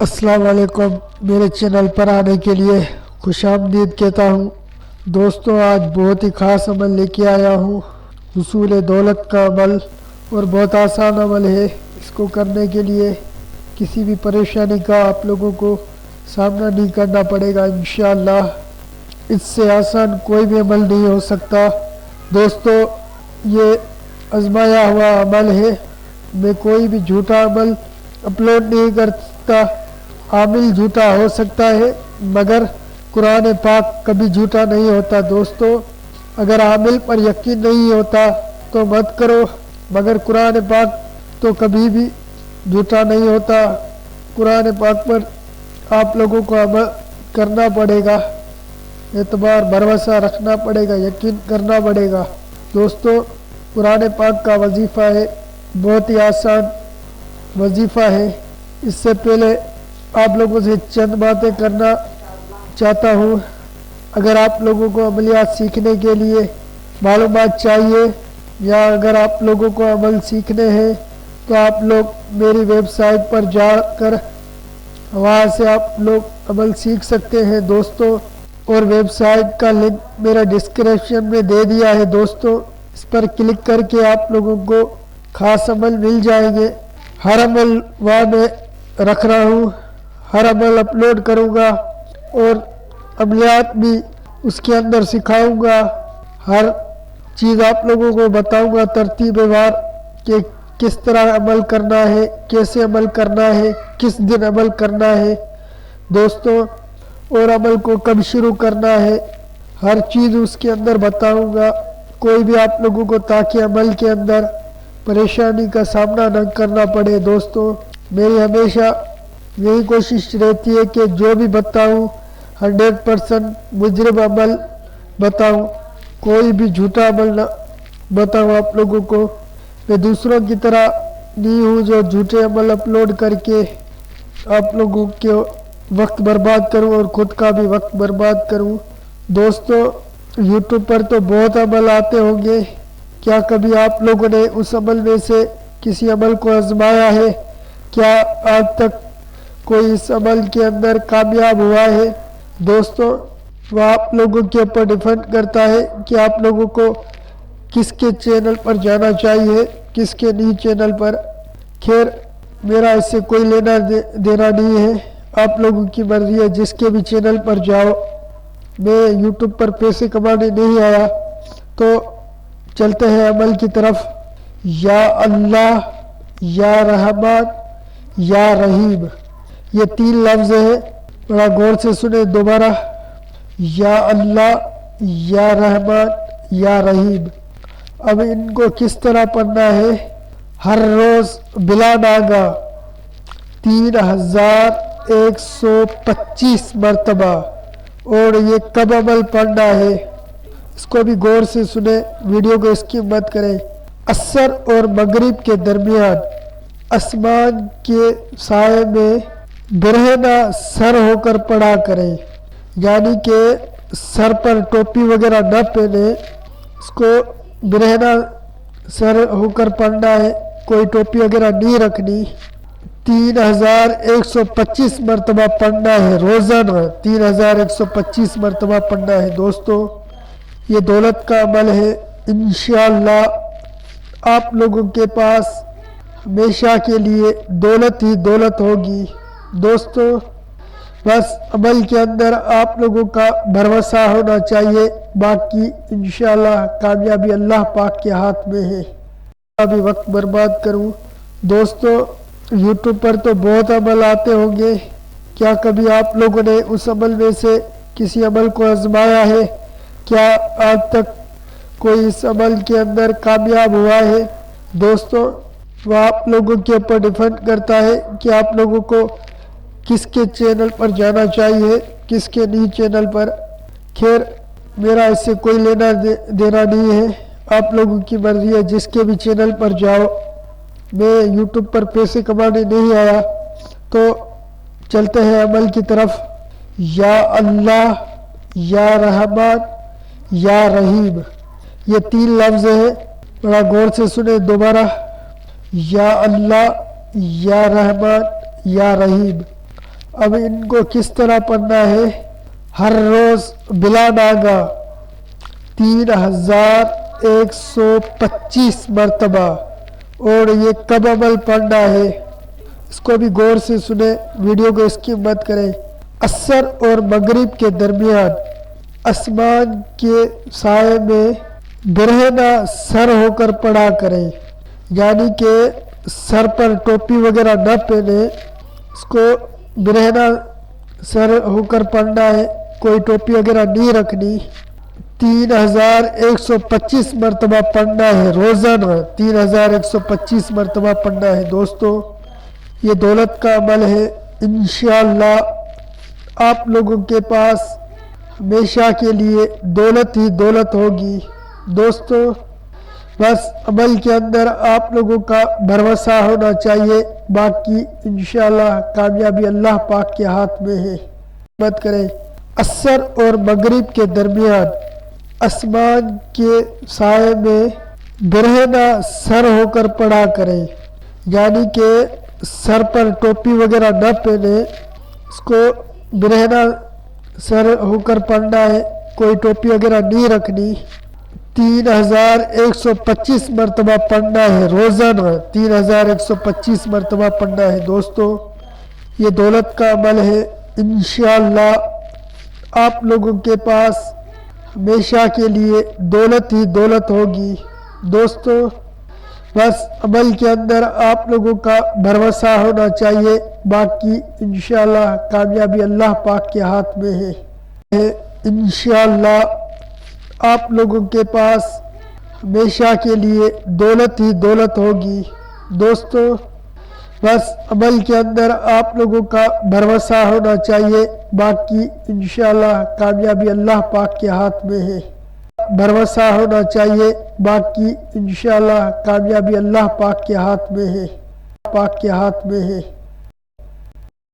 السلام علیکم، میرے چینل پر آنے کے لیے خوش آمدید کہتا ہوں۔ دوستو، آج بہت ہی خاص عمل لے کے آیا ہوں، حصول دولت کا عمل، اور بہت آسان عمل ہے۔ اس کو کرنے کے لیے کسی بھی پریشانی کا آپ لوگوں کو سامنا نہیں کرنا پڑے گا انشاءاللہ۔ اس سے آسان کوئی بھی عمل نہیں ہو سکتا۔ دوستو، یہ آزمایا ہوا عمل ہے، میں کوئی بھی جھوٹا عمل اپلوڈ نہیں کرتا۔ عامل جھوٹا ہو سکتا ہے مگر قرآن پاک کبھی جھوٹا نہیں ہوتا۔ دوستو، اگر عامل پر یقین نہیں ہوتا تو مت کرو، مگر قرآن پاک تو کبھی بھی جھوٹا نہیں ہوتا۔ قرآن پاک پر آپ لوگوں کو عمل کرنا پڑے گا، اعتبار بھروسہ رکھنا پڑے گا، یقین کرنا پڑے گا۔ دوستو، قرآن پاک کا وظیفہ ہے، بہت ہی آسان وظیفہ ہے۔ اس سے پہلے آپ لوگوں سے چند باتیں کرنا چاہتا ہوں۔ اگر آپ لوگوں کو عملیات سیکھنے کے لیے معلومات چاہیے یا اگر آپ لوگوں کو عمل سیکھنے ہیں تو آپ لوگ میری ویب سائٹ پر جا کر وہاں سے آپ لوگ عمل سیکھ سکتے ہیں دوستو، اور ویب سائٹ کا لنک میرا ڈسکرپشن میں دے دیا ہے دوستو۔ اس پر کلک کر کے آپ لوگوں کو خاص عمل مل جائیں گے۔ ہر عمل وہاں میں رکھ رہا ہوں، ہر عمل اپلوڈ کروں گا اور عملیات بھی اس کے اندر سکھاؤں گا۔ ہر چیز آپ لوگوں کو بتاؤں گا ترتیب وار کہ کس طرح عمل کرنا ہے، کیسے عمل کرنا ہے، کس دن عمل کرنا ہے دوستو، اور عمل کو کب شروع کرنا ہے۔ ہر چیز اس کے اندر بتاؤں گا، کوئی بھی آپ لوگوں کو تاکہ عمل کے اندر پریشانی کا سامنا نہ کرنا پڑے دوستو۔ میری ہمیشہ یہی کوشش رہتی ہے کہ جو بھی بتاؤں 100% مجرب عمل بتاؤں، کوئی بھی جھوٹا عمل نہ بتاؤں آپ لوگوں کو۔ میں دوسروں کی طرح نہیں ہوں جو جھوٹے عمل اپلوڈ کر کے آپ لوگوں کے وقت برباد کروں اور خود کا بھی وقت برباد کروں۔ دوستو، یوٹیوب پر تو بہت عمل آتے ہوں گے، کیا کبھی آپ لوگوں نے اس عمل میں سے کسی عمل کو آزمایا ہے؟ کیا آج تک کوئی اس عمل کے اندر کامیاب ہوا ہے؟ دوستو، وہ آپ لوگوں کے اوپر ڈیپینڈ کرتا ہے کہ آپ لوگوں کو کس کے چینل پر جانا چاہیے، کس کے نہیں چینل پر۔ خیر، میرا اس سے کوئی لینا دینا نہیں ہے، آپ لوگوں کی مرضی ہے، جس کے بھی چینل پر جاؤ۔ میں یوٹیوب پر پیسے کمانے نہیں آیا، تو چلتے ہیں عمل کی طرف۔ یا اللہ، یا رحمان، یا رحیم، یہ 3 لفظ ہیں، بڑا غور سے سنیں دوبارہ۔ یا اللہ، یا رحمان، یا رحیم۔ اب ان کو کس طرح پڑھنا ہے؟ ہر روز بلا ناغہ 3125 مرتبہ۔ اور یہ کب عمل پڑھنا ہے اس کو بھی غور سے سنیں، ویڈیو کو اسکپ مت کریں۔ عصر اور مغرب کے درمیان آسمان کے سائے میں برہنہ سر ہو کر پڑھا کریں، یعنی کہ سر پر ٹوپی وغیرہ نہ پہنے، اس کو برہنہ سر ہو کر پڑھنا ہے، کوئی ٹوپی وغیرہ نہیں رکھنی۔ 3125 مرتبہ پڑھنا ہے روزانہ، 3125 مرتبہ پڑھنا ہے دوستو۔ یہ دولت کا عمل ہے، انشاءاللہ آپ لوگوں کے پاس ہمیشہ کے لیے دولت ہی دولت ہوگی دوستو۔ بس عمل کے اندر آپ لوگوں کا بھروسہ ہونا چاہیے، باقی انشاءاللہ کامیابی اللہ پاک کے ہاتھ میں ہے۔ ابھی وقت برباد کروں دوستو، یوٹیوب پر تو بہت عمل آتے ہوں گے، کیا کبھی آپ لوگوں نے اس عمل میں سے کسی عمل کو آزمایا ہے؟ کیا آج تک کوئی اس عمل کے اندر کامیاب ہوا ہے؟ دوستو، وہ آپ لوگوں کے اوپر ڈیپینڈ کرتا ہے کہ آپ لوگوں کو کس کے چینل پر جانا چاہیے، کس کے نہیں چینل پر۔ خیر، میرا اس سے کوئی لینا دینا نہیں ہے، آپ لوگوں کی مرضی ہے، جس کے بھی چینل پر جاؤ۔ میں یوٹیوب پر پیسے کمانے نہیں آیا، تو چلتے ہیں عمل کی طرف۔ یا اللہ، یا رحمان، یا رحیم، یہ 3 لفظ ہیں، بڑا غور سے سنیں دوبارہ۔ یا اللہ، یا رحمان، یا رحیم۔ اب ان کو کس طرح پڑھنا ہے؟ ہر روز بلا ناگا 3125 مرتبہ. اور یہ کب عمل پڑھنا ہے اس کو بھی غور سے سنیں، ویڈیو کو اسکپ مت کریں. عصر اور مغرب کے درمیان آسمان کے سائے میں برہنہ سر ہو کر پڑھا کریں، یعنی کہ سر پر ٹوپی وغیرہ نہ پہنے، اس کو برہنہ سر ہو کر پڑھنا ہے، کوئی ٹوپی وغیرہ نہیں رکھنی. 3125 مرتبہ پڑھنا ہے روزانہ، 3125 مرتبہ پڑھنا ہے. دوستو یہ دولت کا عمل ہے، انشاءاللہ آپ لوگوں کے پاس ہمیشہ کے لیے دولت ہی دولت ہوگی. دوستو بس عمل کے اندر آپ لوگوں کا بھروسہ ہونا چاہیے، باقی انشاءاللہ کامیابی اللہ پاک کے ہاتھ میں ہے. مت کریں. عصر اور مغرب کے درمیان آسمان کے سائے میں برہنہ سر ہو کر پڑھا کریں، یعنی کہ سر پر ٹوپی وغیرہ نہ پہنے، اس کو برہنہ سر ہو کر پڑھنا ہے، کوئی ٹوپی وغیرہ نہیں رکھنی. 3125 مرتبہ پڑھنا ہے روزانہ، 3125 مرتبہ پڑھنا ہے. دوستو یہ دولت کا عمل ہے، انشاءاللہ آپ لوگوں کے پاس ہمیشہ کے لیے دولت ہی دولت ہوگی. دوستو بس عمل کے اندر آپ لوگوں کا بھروسہ ہونا چاہیے، باقی انشاءاللہ کامیابی اللہ پاک کے ہاتھ میں ہے. انشاءاللہ آپ لوگوں کے پاس ہمیشہ کے لیے دولت ہی دولت ہوگی. دوستو بس عمل کے اندر آپ لوگوں کا بھروسہ ہونا چاہیے، باقی انشاءاللہ کامیابی اللہ پاک کے ہاتھ میں ہے. بھروسہ ہونا چاہیے، باقی انشاءاللہ کامیابی اللہ پاک کے ہاتھ میں ہے.